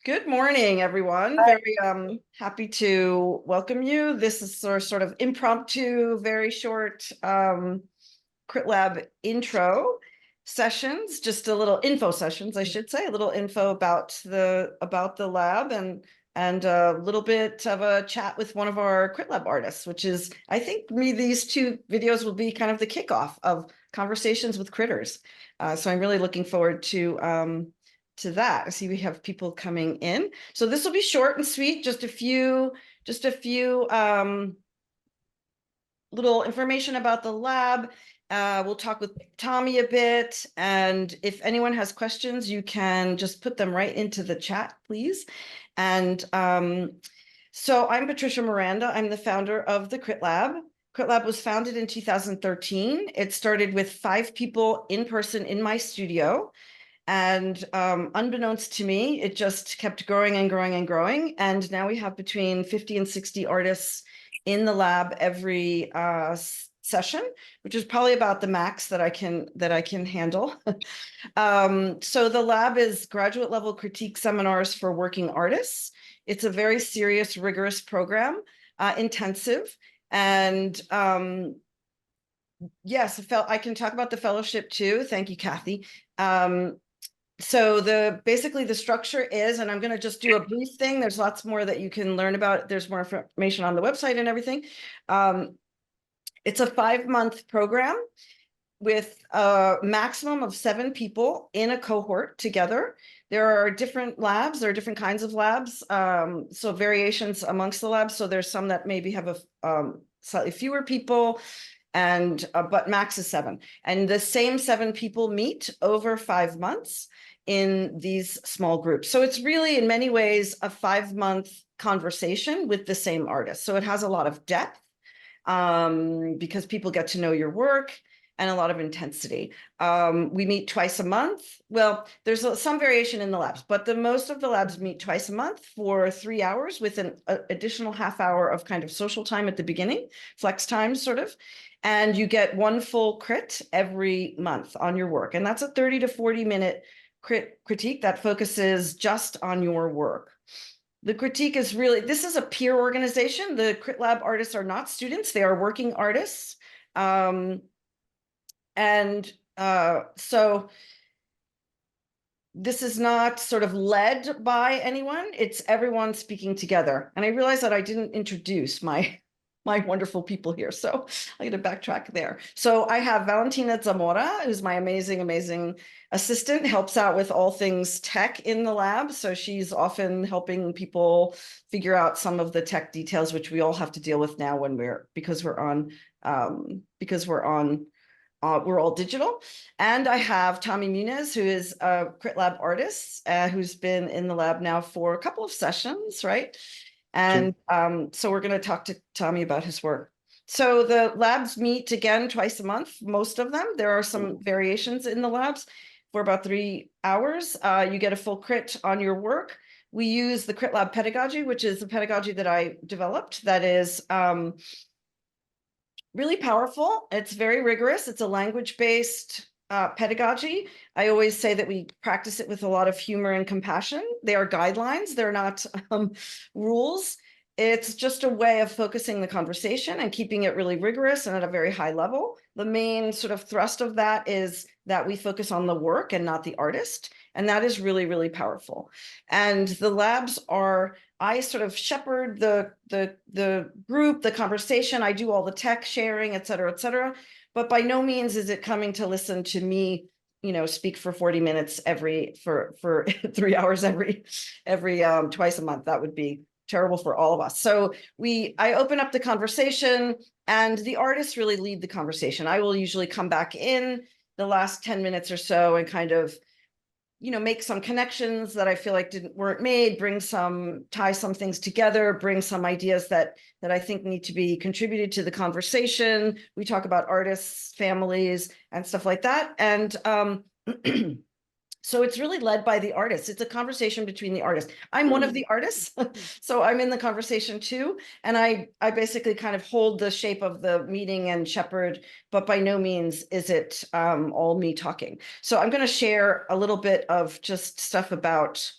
Good morning, everyone. Very happy to welcome you. This is sort of impromptu, very short Crit Lab intro sessions, just a little info sessions, I should say, a little info about the lab and a little bit of a chat with one of our Crit Lab artists, which is, I think, these two videos will be kind of the kickoff of conversations with critters. So I'm really looking forward to that. I see we have people coming in. So this will be short and sweet, just a few little information about the lab. We'll talk with Tommy a bit, and if anyone has questions, you can just put them right into the chat, please. And so I'm Patricia Miranda. I'm the founder of the Crit Lab. Crit Lab was founded in 2013. It started with 5 people in person in my studio. And unbeknownst to me, it just kept growing and growing and growing. And now we have between 50 and 60 artists in the lab every session, which is probably about the max that I can handle. So the lab is graduate level critique seminars for working artists. It's a very serious, rigorous program, intensive. And yes, I can talk about the fellowship too. Thank you, Kathy. So basically the structure is, and I'm going to just do a brief thing. There's lots more that you can learn about. There's more information on the website and everything. It's a 5-month program with a maximum of 7 people in a cohort together. There are different labs. There are different kinds of labs. So variations amongst the labs. So there's some that maybe have a slightly fewer people, and but max is 7. And the same 7 people meet over 5 months in these small groups. So it's really, in many ways, a 5-month conversation with the same artist. So it has a lot of depth because people get to know your work, and a lot of intensity. We meet twice a month. Well, there's some variation in the labs, but most of the labs meet twice a month for 3 hours with an additional half hour of kind of social time at the beginning, flex time sort of. And you get 1 full crit every month on your work. And that's a 30 to 40-minute critique that focuses just on your work. The critique is really, this is a peer organization. The Crit Lab artists are not students. They are working artists. So this is not sort of led by anyone. It's everyone speaking together. And I realized that I didn't introduce my wonderful people here. So I'm going to backtrack there. So I have Valentina Zamora, who's my amazing assistant, helps out with all things tech in the lab. So she's often helping people figure out some of the tech details, which we all have to deal with now because we're all digital. And I have Tommy Muniz, who is a Crit Lab artist, who's been in the lab now for a couple of sessions, right? And so we're going to talk to Tommy about his work. So the labs meet again twice a month, most of them. There are some variations in the labs for about 3 hours. You get a full crit on your work. We use the Crit Lab pedagogy, which is the pedagogy that I developed that is really powerful. It's very rigorous. It's a language-based pedagogy. I always say that we practice it with a lot of humor and compassion. They are guidelines. They're not rules. It's just a way of focusing the conversation and keeping it really rigorous and at a very high level. The main sort of thrust of that is that we focus on the work and not the artist. And that is really, really powerful. And the labs are, I sort of shepherd the group, the conversation. I do all the tech sharing, et cetera, but by no means is it coming to listen to me, speak for 40 minutes for 3 hours every twice a month. That would be terrible for all of us. So I open up the conversation, and the artists really lead the conversation. I will usually come back in the last 10 minutes or so and kind of make some connections that I feel like weren't made, tie some things together, bring some ideas that I think need to be contributed to the conversation. We talk about artists, families, and stuff like that. And so it's really led by the artists. It's a conversation between the artists. I'm one of the artists, so I'm in the conversation too. And I basically kind of hold the shape of the meeting and shepherd, but by no means is it all me talking. So I'm going to share a little bit of just stuff about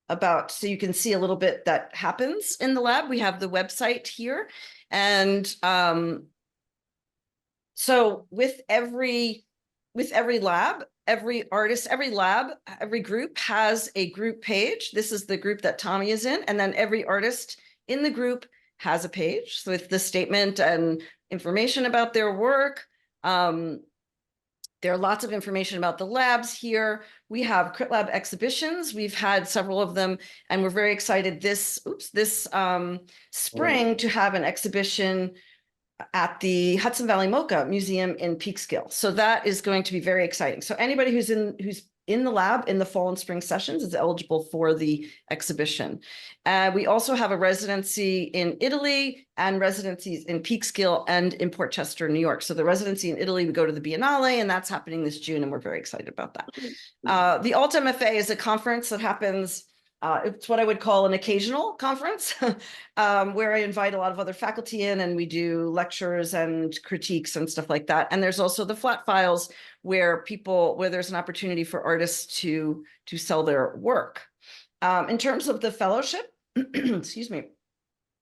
about, so you can see a little bit that happens in the lab. We have the website here. And so with every lab, every artist, every lab, every group has a group page. This is the group that Tommy is in. And then every artist in the group has a page with the statement and information about their work. There are lots of information about the labs here. We have Crit Lab exhibitions. We've had several of them, and we're very excited this spring to have an exhibition at the Hudson Valley MoCA Museum in Peekskill. So that is going to be very exciting. So anybody who's in the lab in the fall and spring sessions is eligible for the exhibition. We also have a residency in Italy and residencies in Peekskill and in Port Chester, New York. So the residency in Italy, we go to the Biennale, and that's happening this June, and we're very excited about that. The Alt MFA is a conference that happens, it's what I would call an occasional conference, where I invite a lot of other faculty in, and we do lectures and critiques and stuff like that. And there's also the flat files where there's an opportunity for artists to sell their work. In terms of the fellowship, excuse me,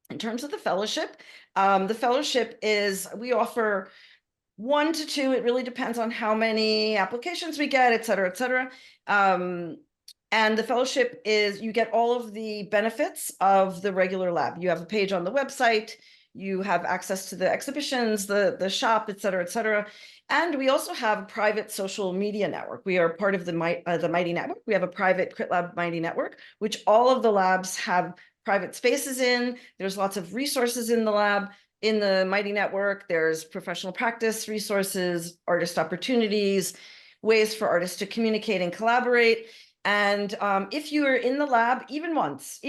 in terms of the fellowship is, we offer 1 to 2. It really depends on how many applications we get, et cetera, et cetera. And the fellowship is, you get all of the benefits of the regular lab. You have a page on the website, you have access to the exhibitions, the shop, et cetera, et cetera. And we also have a private social media network. We are part of the Mighty Network. We have a private Crit Lab Mighty Network, which all of the labs have private spaces in. There's lots of resources in the lab. In the Mighty Network, there's professional practice resources, artist opportunities, ways for artists to communicate and collaborate. And if you are in the lab, even once,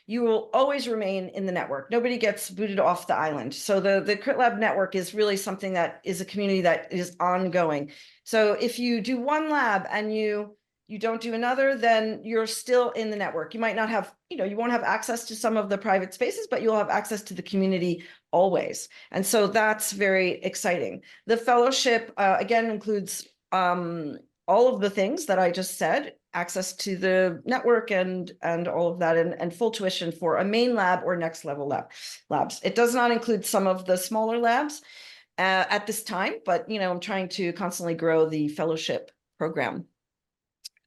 you will always remain in the network. Nobody gets booted off the island. So the Crit Lab network is really something that is a community that is ongoing. So if you do one lab and you don't do another, then you're still in the network. You might not have, you won't have access to some of the private spaces, but you'll have access to the community always. And so that's very exciting. The fellowship, again, includes all of the things that I just said, access to the network and all of that, and full tuition for a main lab or next level labs. It does not include some of the smaller labs at this time, but I'm trying to constantly grow the fellowship program.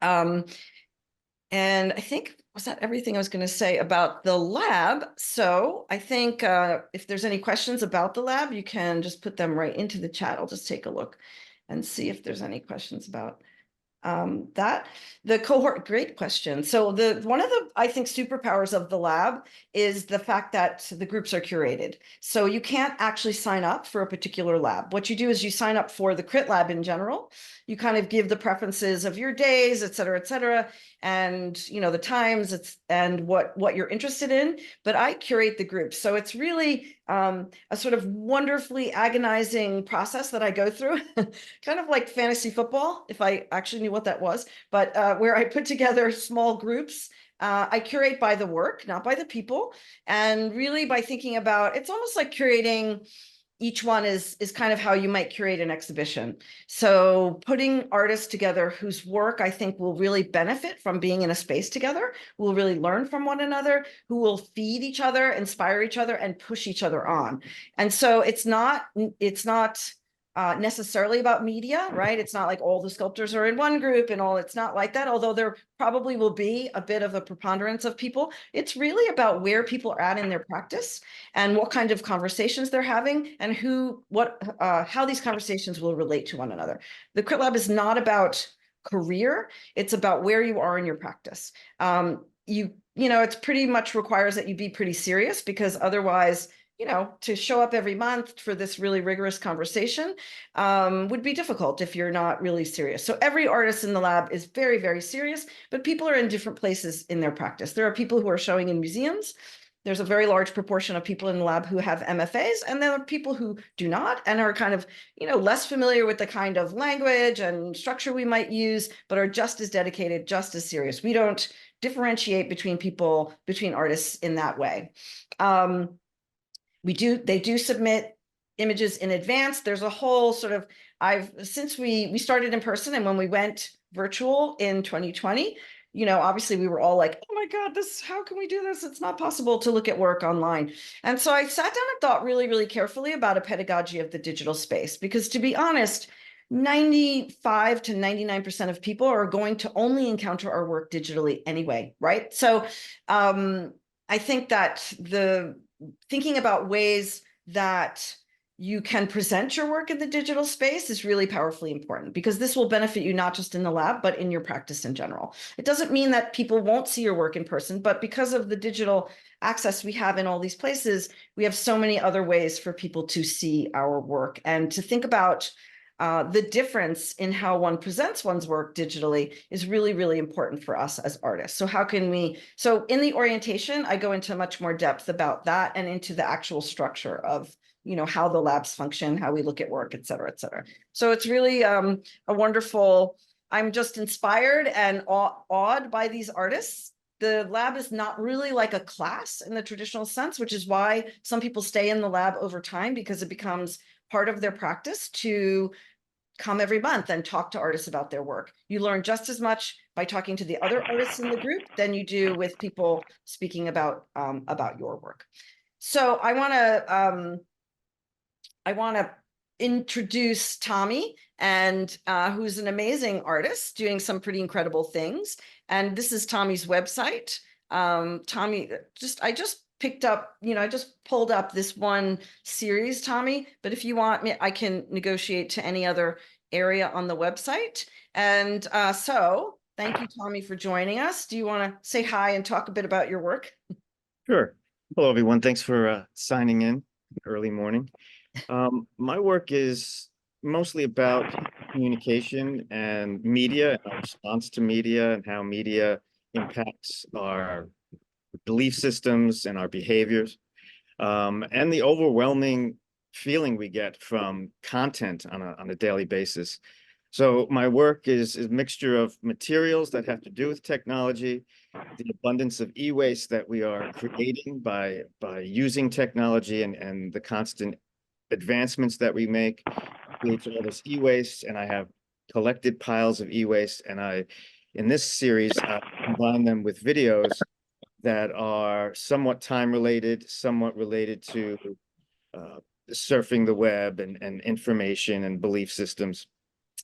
And I think, was that everything I was going to say about the lab? So I think if there's any questions about the lab, you can just put them right into the chat. I'll just take a look and see if there's any questions about that. The cohort, great question. So one of the, I think, superpowers of the lab is the fact that the groups are curated. So you can't actually sign up for a particular lab. What you do is you sign up for the Crit Lab in general. You kind of give the preferences of your days, et cetera, and the times and what you're interested in. But I curate the group. So it's really a sort of wonderfully agonizing process that I go through, kind of like fantasy football, if I actually knew what that was, but where I put together small groups. I curate by the work, not by the people, and really by thinking about, it's almost like curating. Each one is kind of how you might curate an exhibition. So putting artists together whose work I think will really benefit from being in a space together, will really learn from one another, who will feed each other, inspire each other, and push each other on. And so it's not necessarily about media, right? It's not like all the sculptors are in one group and all, it's not like that, although there probably will be a bit of a preponderance of people. It's really about where people are at in their practice and what kind of conversations they're having and how these conversations will relate to one another. The Crit Lab is not about career, it's about where you are in your practice. It's pretty much requires that you be pretty serious, because otherwise, to show up every month for this really rigorous conversation would be difficult if you're not really serious. So every artist in the lab is very, very serious, but people are in different places in their practice. There are people who are showing in museums. There's a very large proportion of people in the lab who have MFAs, and there are people who do not and are kind of, less familiar with the kind of language and structure we might use, but are just as dedicated, just as serious. We don't differentiate between artists in that way. They do submit images in advance. There's a whole sort of, since we started in person, and when we went virtual in 2020, obviously we were all like, oh my God, how can we do this? It's not possible to look at work online. And so I sat down and thought really, really carefully about a pedagogy of the digital space, because to be honest, 95 to 99% of people are going to only encounter our work digitally anyway, right? So I think that thinking about ways that you can present your work in the digital space is really powerfully important, because this will benefit you not just in the lab, but in your practice in general. It doesn't mean that people won't see your work in person, but because of the digital access we have in all these places, we have so many other ways for people to see our work and to think about the difference in how one presents one's work digitally is really, really important for us as artists. So so in the orientation, I go into much more depth about that and into the actual structure of how the labs function, how we look at work, et cetera, et cetera. So it's really a wonderful, I'm just inspired and awed by these artists. The lab is not really like a class in the traditional sense, which is why some people stay in the lab over time, because it becomes part of their practice to come every month and talk to artists about their work. You learn just as much by talking to the other artists in the group than you do with people speaking about your work. So I want to introduce Tommy, and who's an amazing artist doing some pretty incredible things. And this is Tommy's website. Tommy, I just picked up, I just pulled up this one series, Tommy, but if you want me, I can negotiate to any other area on the website. And so thank you, Tommy, for joining us. Do you want to say hi and talk a bit about your work? Sure. Hello, everyone. Thanks for signing in early morning. My work is mostly about communication and media, and our response to media, and how media impacts our belief systems and our behaviors, and the overwhelming feeling we get from content on a daily basis. So my work is a mixture of materials that have to do with technology, the abundance of e-waste that we are creating by using technology, and the constant advancements that we make creates all this e-waste. And I have collected piles of e-waste, and in this series, I combine them with videos that are somewhat time related, somewhat related to surfing the web and information and belief systems.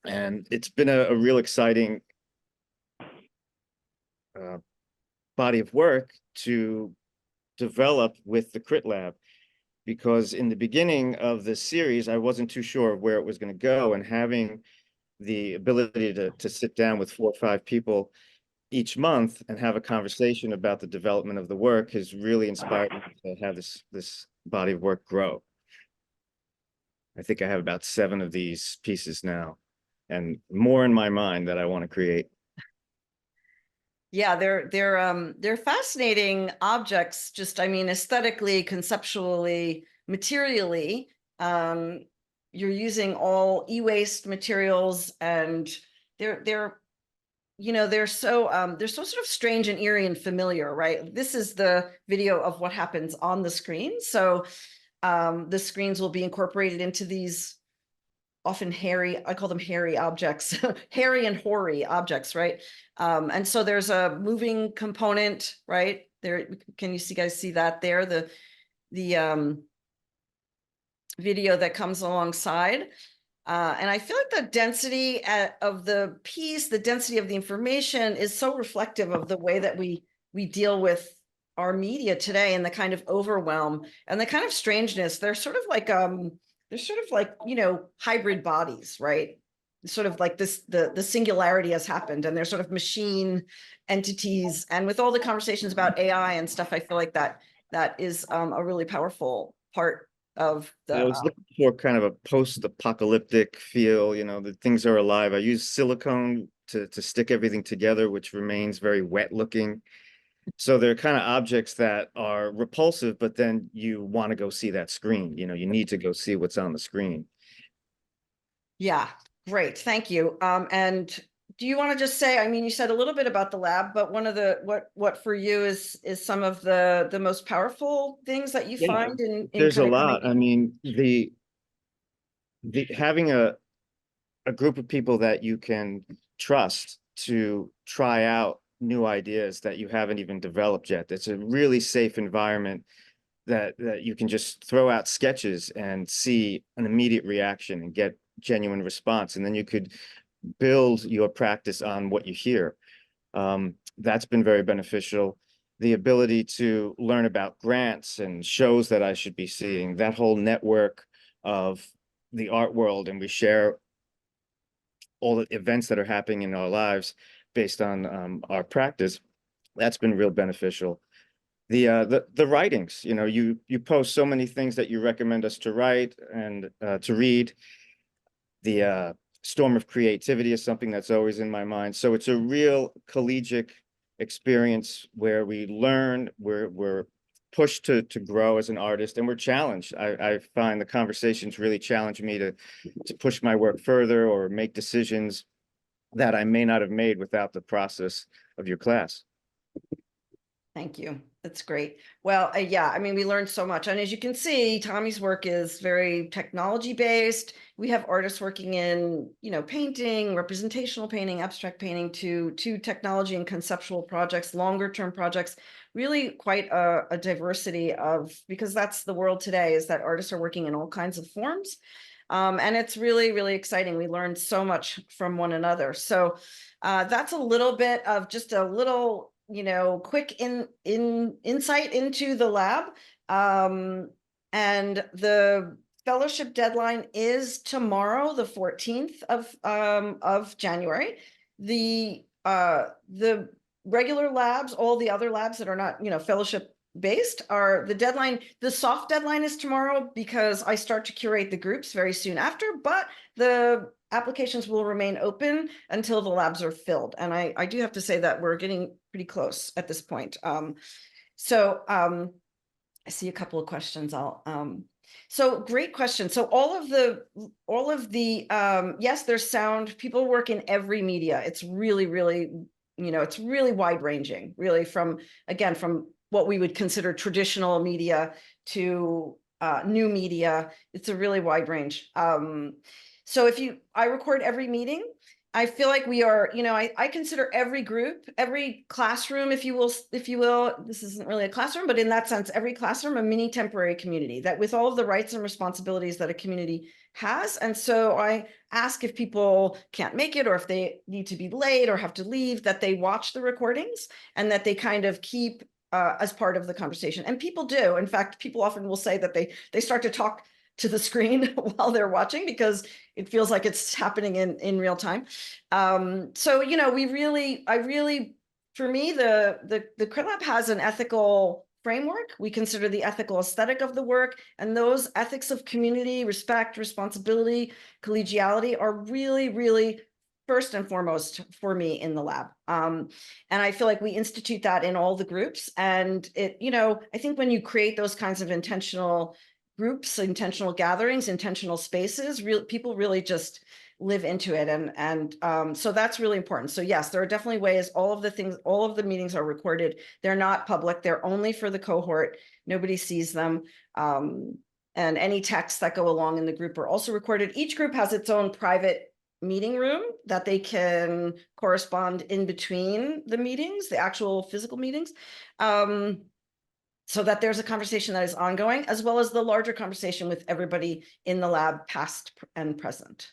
And it's been a real exciting body of work to develop with the Crit Lab, because in the beginning of this series, I wasn't too sure of where it was going to go, and having the ability to sit down with 4 or 5 people each month and have a conversation about the development of the work has really inspired me to have this body of work grow. I think I have about 7 of these pieces now, and more in my mind that I want to create. Yeah, they're fascinating objects, just, I mean, aesthetically, conceptually, materially. You're using all e-waste materials, and they're so sort of strange and eerie and familiar, right? This is the video of what happens on the screen. So the screens will be incorporated into these often hairy, I call them hairy objects, hairy and hoary objects, right? And so there's a moving component, right? There, can you guys see that there? The video that comes alongside. And I feel like the density of the piece, the density of the information is so reflective of the way that we deal with our media today, and the kind of overwhelm and the kind of strangeness. They're sort of like hybrid bodies, right? Sort of like this, the singularity has happened, and they're sort of machine entities. And with all the conversations about AI and stuff, I feel like that is a really powerful part of the. I was looking for kind of a post-apocalyptic feel, that things are alive. I use silicone to stick everything together, which remains very wet looking. So they're kind of objects that are repulsive, but then you want to go see that screen. You need to go see what's on the screen. Yeah, great. Thank you. And do you want to just say, I mean, you said a little bit about the lab, but one of the, what for you is some of the most powerful things that you find in there's kind a of lot. I mean, the having a group of people that you can trust to try out new ideas that you haven't even developed yet. It's a really safe environment that you can just throw out sketches and see an immediate reaction and get genuine response. And then you could build your practice on what you hear. That's been very beneficial. The ability to learn about grants and shows that I should be seeing, that whole network of the art world, and we share all the events that are happening in our lives based on our practice. That's been real beneficial. The writings, you know, you post so many things that you recommend us to write and to read. The storm of creativity is something that's always in my mind. So it's a real collegiate experience where we learn, we're pushed to grow as an artist, and we're challenged. I find the conversations really challenge me to push my work further or make decisions that I may not have made without the process of your class. Thank you. That's great. Well, yeah, I mean, we learned so much. And as you can see, Tommy's work is very technology based. We have artists working in, painting, representational painting, abstract painting, to technology and conceptual projects, longer term projects, really quite a diversity of, because that's the world today, is that artists are working in all kinds of forms. And it's really, really exciting. We learned so much from one another. So that's a little bit of just a little quick insight into the lab. And the fellowship deadline is tomorrow, the 14th of January. The regular labs, all the other labs that are not, fellowship based, are the deadline. The soft deadline is tomorrow because I start to curate the groups very soon after, but the applications will remain open until the labs are filled. And I do have to say that we're getting pretty close at this point. I see a couple of questions. So great question. So all of the yes, there's sound. People work in every media. It's really, really, it's really wide ranging, really, from what we would consider traditional media to new media. It's a really wide range. So I record every meeting. I feel like we are, I consider every group, every classroom, if you will, this isn't really a classroom, but in that sense, every classroom, a mini temporary community, that with all of the rights and responsibilities that a community has. And so I ask, if people can't make it, or if they need to be late or have to leave, that they watch the recordings and that they kind of keep as part of the conversation. And people do. In fact, people often will say that they start to talk to the screen while they're watching, because it feels like it's happening in real time. So, for me, the Crit Lab has an ethical framework. We consider the ethical aesthetic of the work, and those ethics of community, respect, responsibility, collegiality are really, really first and foremost for me in the lab. And I feel like we institute that in all the groups. And I think when you create those kinds of intentional groups, intentional gatherings, intentional spaces, people really just live into it. And so that's really important. So yes, there are definitely ways. All of the meetings are recorded. They're not public. They're only for the cohort. Nobody sees them. And any texts that go along in the group are also recorded. Each group has its own private meeting room that they can correspond in between the meetings, the actual physical meetings. So that there's a conversation that is ongoing, as well as the larger conversation with everybody in the lab, past and present.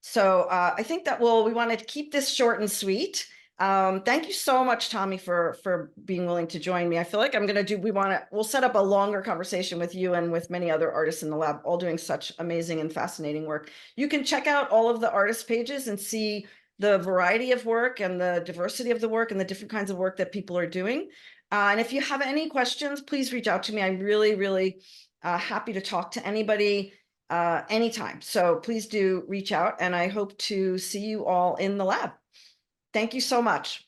So I think that we want to keep this short and sweet. Thank you so much, Tommy, for being willing to join me. I feel like we'll set up a longer conversation with you and with many other artists in the lab, all doing such amazing and fascinating work. You can check out all of the artist pages and see the variety of work and the diversity of the work and the different kinds of work that people are doing. And if you have any questions, please reach out to me. I'm really, really happy to talk to anybody anytime. So please do reach out, and I hope to see you all in the lab. Thank you so much.